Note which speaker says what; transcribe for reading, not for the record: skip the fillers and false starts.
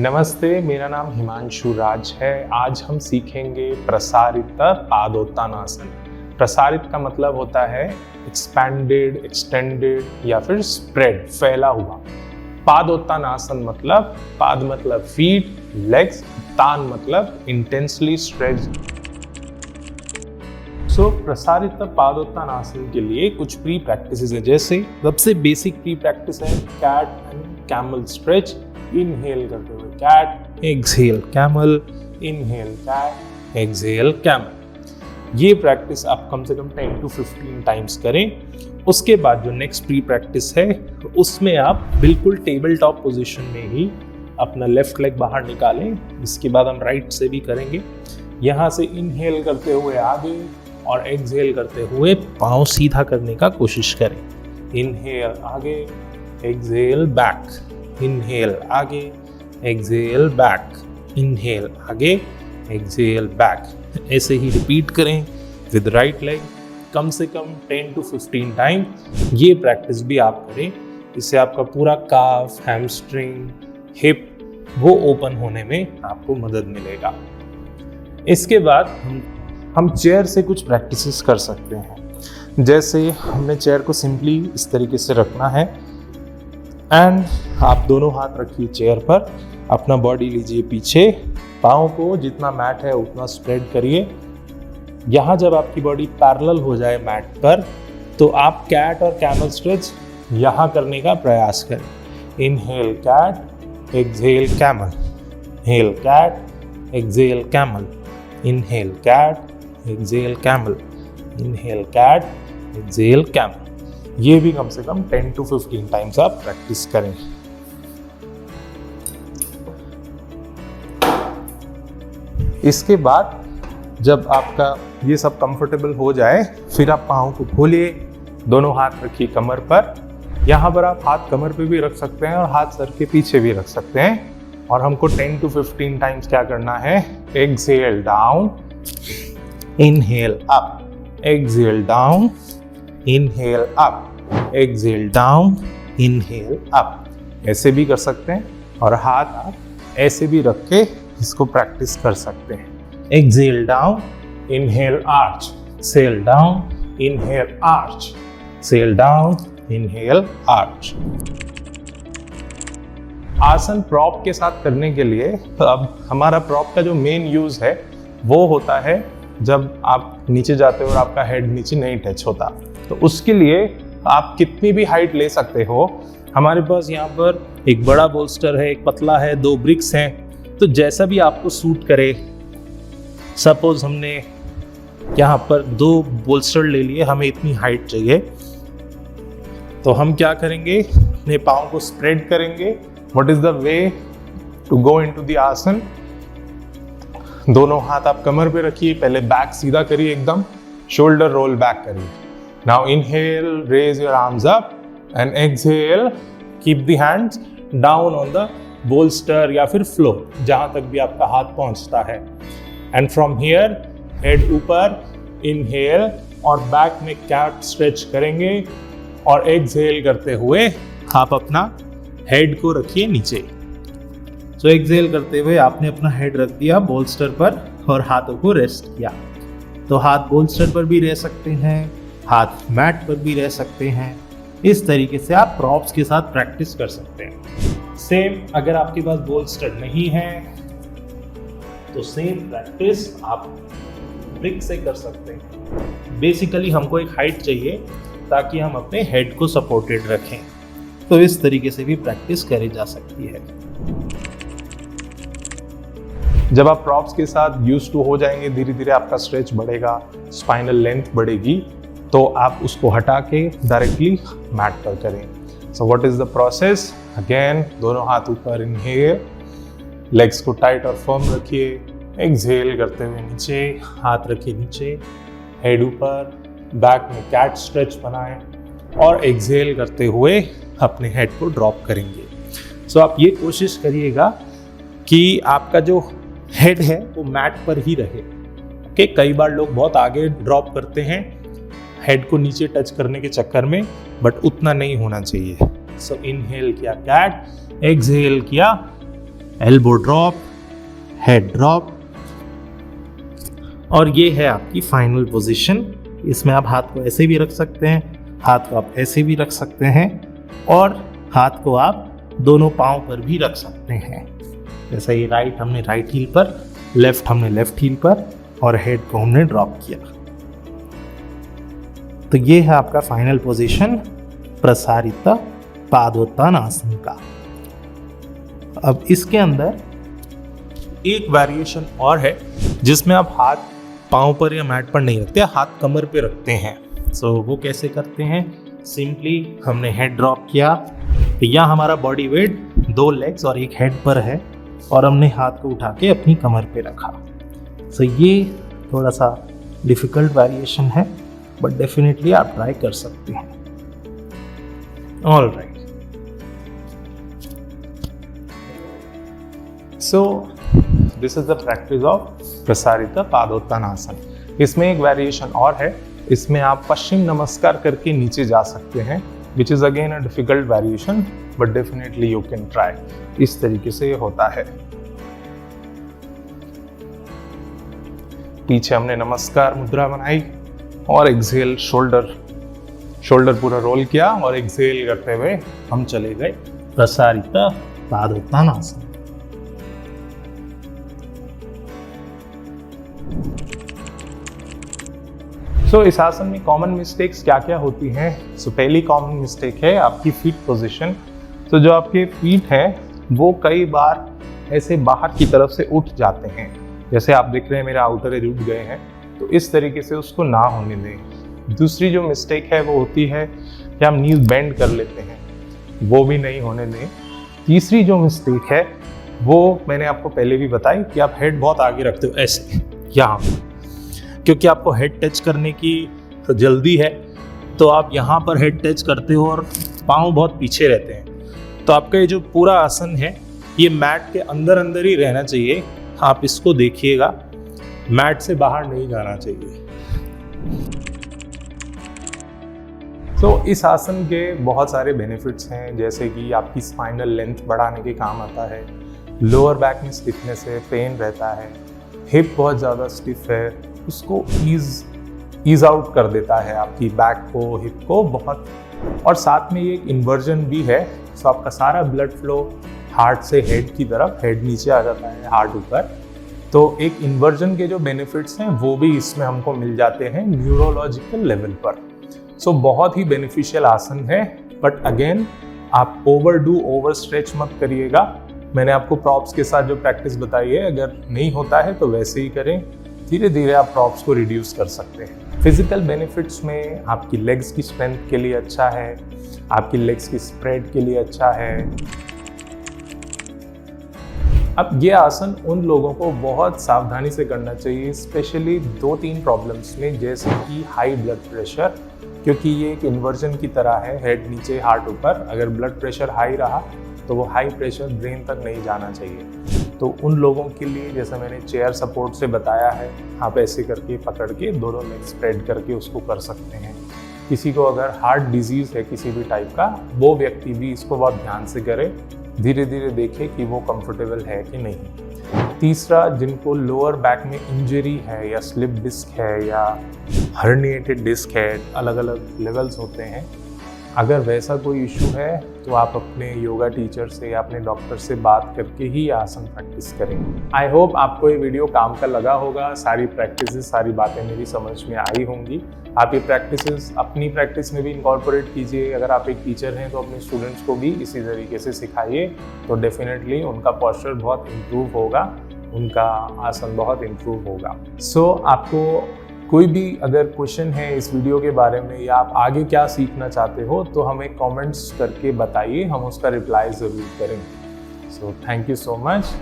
Speaker 1: नमस्ते, मेरा नाम हिमांशु राज है। आज हम सीखेंगे प्रसारित पादोत्तानासन। प्रसारित का मतलब होता है एक्सपैंडेड, एक्सटेंडेड या फिर स्प्रेड, फैला हुआ। पादोत्तानासन मतलब पाद मतलब फीट, लेग्स, तान मतलब इंटेंसली स्ट्रेच्ड। प्रसारित पादोत्तानासन के लिए कुछ प्री प्रैक्टिसेस है। जैसे सबसे बेसिक प्री प्रैक्टिस है cat and camel stretch. Inhale करते हुए cat, exhale camel, inhale cat, exhale camel. ये प्रैक्टिस आप कम से कम 10 to 15 टाइम्स करें। उसके बाद जो नेक्स्ट प्री प्रैक्टिस है उसमें आप बिल्कुल टेबल टॉप पोजीशन में ही अपना लेफ्ट लेग बाहर निकालें। इसके बाद हम राइट से भी करेंगे। यहाँ से इनहेल करते हुए आगे और एक्सहेल करते हुए पाँव सीधा करने का कोशिश करें। इनहेल आगे, एक्सहेल बैक, इनहेल आगे, एक्सहेल बैक, इनहेल आगे, एक्सहेल बैक। ऐसे ही रिपीट करें विद राइट लेग कम से कम 10 to 15 टाइम। ये प्रैक्टिस भी आप करें, इससे आपका पूरा काफ, हैमस्ट्रिंग, हिप वो ओपन होने में आपको मदद मिलेगा। इसके बाद हम चेयर से कुछ प्रैक्टिसेस कर सकते हैं। जैसे हमें चेयर को सिंपली इस तरीके से रखना है एंड आप दोनों हाथ रखिए चेयर पर, अपना बॉडी लीजिए पीछे, पाँव को जितना मैट है उतना स्प्रेड करिए। यहाँ जब आपकी बॉडी पैरेलल हो जाए मैट पर तो आप कैट और कैमल स्ट्रेच यहाँ करने का प्रयास करें। Inhale cat, exhale camel, inhale cat, exhale camel, inhale cat, exhale camel, inhale cat, exhale camel. ये भी कम से कम 10 to 15 टाइम्स आप प्रैक्टिस करें। इसके बाद जब आपका ये सब कंफर्टेबल हो जाए फिर आप पाँव को खोलिए, दोनों हाथ रखिए कमर पर। यहाँ पर आप हाथ कमर पे भी रख सकते हैं और हाथ सर के पीछे भी रख सकते हैं। और हमको 10 to 15 टाइम्स क्या करना है, exhale down, inhale up, exhale down, inhale up, exhale down, inhale up. ऐसे भी कर सकते हैं और हाथ आप ऐसे भी रख के इसको प्रैक्टिस कर सकते हैं। Exhale down, inhale arch, exhale down, inhale arch, exhale down, inhale arch. आसन प्रॉप के साथ करने के लिए अब हमारा प्रॉप का जो मेन यूज है वो होता है जब आप नीचे जाते हो और आपका हेड नीचे नहीं टच होता। तो उसके लिए आप कितनी भी हाइट ले सकते हो। हमारे पास यहाँ पर एक बड़ा बोल्स्टर है, एक पतला है, 2 ब्रिक्स हैं, तो जैसा भी आपको सूट करे। सपोज हमने यहाँ पर 2 बोल्स्टर ले लिए, हमें इतनी हाइट चाहिए, तो हम क्या करेंगे, अपने पाँव को स्प्रेड करेंगे। What is the way to go into the asana. दोनों हाथ आप कमर पे रखिए, पहले बैक सीधा करिए एकदम, शोल्डर रोल बैक करिए। Now inhale, raise your arms up and exhale, keep the hands down on the bolster या फिर फ्लोर, जहां तक भी आपका हाथ पहुंचता है। एंड फ्रॉम हियर हेड ऊपर, इनहेल और बैक में कैट स्ट्रेच करेंगे और एक्सहेल करते हुए आप अपना हेड को रखिए नीचे। तो एक्सहेल करते हुए आपने अपना हेड रख दिया बोल्स्टर पर और हाथों को रेस्ट किया। तो हाथ बोल्स्टर पर भी रह सकते हैं, हाथ मैट पर भी रह सकते हैं। इस तरीके से आप प्रॉप्स के साथ प्रैक्टिस कर सकते हैं। सेम अगर आपके पास बोल्स्टर नहीं है तो सेम प्रैक्टिस आप ब्रिक से कर सकते हैं। बेसिकली हमको एक हाइट चाहिए ताकि हम अपने हेड को सपोर्टेड रखें। तो इस तरीके से भी प्रैक्टिस करी जा सकती है। जब आप प्रॉप्स के साथ यूज टू हो जाएंगे, धीरे धीरे आपका स्ट्रेच बढ़ेगा, स्पाइनल लेंथ बढ़ेगी, तो आप उसको हटा के डायरेक्टली मैट पर करें। So what is the process, again दोनों हाथ ऊपर, इनहेल, लेग्स को टाइट और फर्म रखिए, एक्सहेल करते हुए नीचे, हाथ रखिए नीचे, हेड ऊपर, बैक में कैट स्ट्रेच बनाएं और एक्सहेल करते हुए अपने हेड को ड्रॉप करेंगे। सो आप ये कोशिश करिएगा कि आपका जो हेड है वो मैट पर ही रहे। ओके, कई बार लोग बहुत आगे ड्रॉप करते हैं हेड को नीचे टच करने के चक्कर में, बट उतना नहीं होना चाहिए। सो इनहेल किया कैट, एक्सहेल किया एल्बो ड्रॉप, हेड ड्रॉप, और ये है आपकी फाइनल पोजीशन। इसमें आप हाथ को ऐसे भी रख सकते हैं, हाथ को आप ऐसे भी रख सकते हैं, और हाथ को आप दोनों पाँव पर भी रख सकते हैं। जैसे ये राइट हमने राइट हील पर, लेफ्ट हमने लेफ्ट हील पर, और हेड को हमने ड्रॉप किया। तो ये है आपका फाइनल पोजीशन प्रसारित पादोत्तानासन का। अब इसके अंदर एक वेरिएशन और है जिसमें आप हाथ पाँव पर या मैट पर नहीं रखते, हाथ कमर पे रखते हैं। सो वो कैसे करते हैं? सिंपली हमने हेड ड्रॉप किया, तो यहाँ हमारा बॉडी वेट 2 लेग्स और एक हेड पर है, और हमने हाथ को उठा के अपनी कमर पे रखा। सो ये थोड़ा सा डिफिकल्ट वेरिएशन है, बट डेफिनेटली आप ट्राई कर सकते हैं। All right, so this is the practice of प्रसारित पादोत्तानासन। इसमें एक वेरिएशन और है, इसमें आप पश्चिम नमस्कार करके नीचे जा सकते हैं, which is again a difficult variation, but definitely you can try. इस तरीके से ये होता है। पीछे हमने नमस्कार मुद्रा बनाई और एक्सहेल, शोल्डर पूरा रोल किया, और एक्सहेल करते हुए हम चले गए प्रसारित पादोत्तानासन। सो इस आसन में कॉमन मिस्टेक्स क्या क्या होती हैं? सो पहली कॉमन मिस्टेक है आपकी फीट पोजीशन। तो जो आपके फीट हैं वो कई बार ऐसे बाहर की तरफ से उठ जाते हैं, जैसे आप देख रहे हैं मेरे आउटर एज उठ गए हैं, तो इस तरीके से उसको ना होने दें। दूसरी जो मिस्टेक है वो होती है कि हम नीज बेंड कर लेते हैं, वो भी नहीं होने दें। तीसरी जो मिस्टेक है वो मैंने आपको पहले भी बताई कि आप हेड बहुत आगे रखते हो ऐसे यहाँ, क्योंकि आपको हेड टच करने की जल्दी है, तो आप यहाँ पर हेड टच करते हो और पाँव बहुत पीछे रहते हैं। तो आपका ये जो पूरा आसन है ये मैट के अंदर अंदर ही रहना चाहिए। आप इसको देखिएगा, मैट से बाहर नहीं जाना चाहिए। तो इस आसन के बहुत सारे बेनिफिट्स हैं, जैसे कि आपकी स्पाइनल लेंथ बढ़ाने के काम आता है, लोअर बैक में स्टिफनेस है, पेन रहता है, हिप बहुत ज़्यादा स्टिफ है, उसको ईज आउट कर देता है आपकी बैक को, हिप को बहुत, और साथ में ये एक इन्वर्जन भी है। सो आपका सारा ब्लड फ्लो हार्ट से हेड की तरफ, हेड नीचे आ जाता है, हार्ट ऊपर। तो एक इन्वर्जन के जो बेनिफिट्स हैं वो भी इसमें हमको मिल जाते हैं न्यूरोलॉजिकल लेवल पर। सो बहुत ही बेनिफिशियल आसन है, बट अगेन आप ओवर स्ट्रेच मत करिएगा। मैंने आपको प्रॉप्स के साथ जो प्रैक्टिस बताई है, अगर नहीं होता है तो वैसे ही करें, धीरे धीरे आप प्रॉप्स को रिड्यूस कर सकते हैं। फिजिकल बेनिफिट्स में आपकी लेग्स की स्ट्रेंथ के लिए अच्छा है, आपकी लेग्स की स्प्रेड के लिए अच्छा है। अब ये आसन उन लोगों को बहुत सावधानी से करना चाहिए, स्पेशली 2-3 प्रॉब्लम्स में, जैसे कि हाई ब्लड प्रेशर, क्योंकि ये एक इन्वर्जन की तरह है, हेड नीचे हार्ट ऊपर। अगर ब्लड प्रेशर हाई रहा तो वो हाई प्रेशर ब्रेन तक नहीं जाना चाहिए। तो उन लोगों के लिए, जैसे मैंने चेयर सपोर्ट से बताया है, आप ऐसे करके पकड़ के दोनों लेग स्प्रेड करके उसको कर सकते हैं। किसी को अगर हार्ट डिजीज़ है किसी भी टाइप का, वो व्यक्ति भी इसको बहुत ध्यान से करे, धीरे धीरे देखे कि वो कंफर्टेबल है कि नहीं। तीसरा, जिनको लोअर बैक में इंजरी है या स्लिप डिस्क है या हर्निएटेड डिस्क है, अलग अलग लेवल्स होते हैं, अगर वैसा कोई इशू है तो आप अपने योगा टीचर से या अपने डॉक्टर से बात करके ही आसन प्रैक्टिस करें। आई होप आपको ये वीडियो काम का लगा होगा। सारी प्रैक्टिसेस, सारी बातें मेरी समझ में आई होंगी। आप ये प्रैक्टिसेस अपनी प्रैक्टिस में भी इनकॉर्पोरेट कीजिए। अगर आप एक टीचर हैं तो अपने स्टूडेंट्स को भी इसी तरीके से सिखाइए, तो डेफिनेटली उनका पोस्चर बहुत इम्प्रूव होगा, उनका आसन बहुत इम्प्रूव होगा। सो आपको कोई भी अगर क्वेश्चन है इस वीडियो के बारे में, या आप आगे क्या सीखना चाहते हो, तो हमें कमेंट्स करके बताइए, हम उसका रिप्लाई ज़रूर करेंगे। So thank you so much.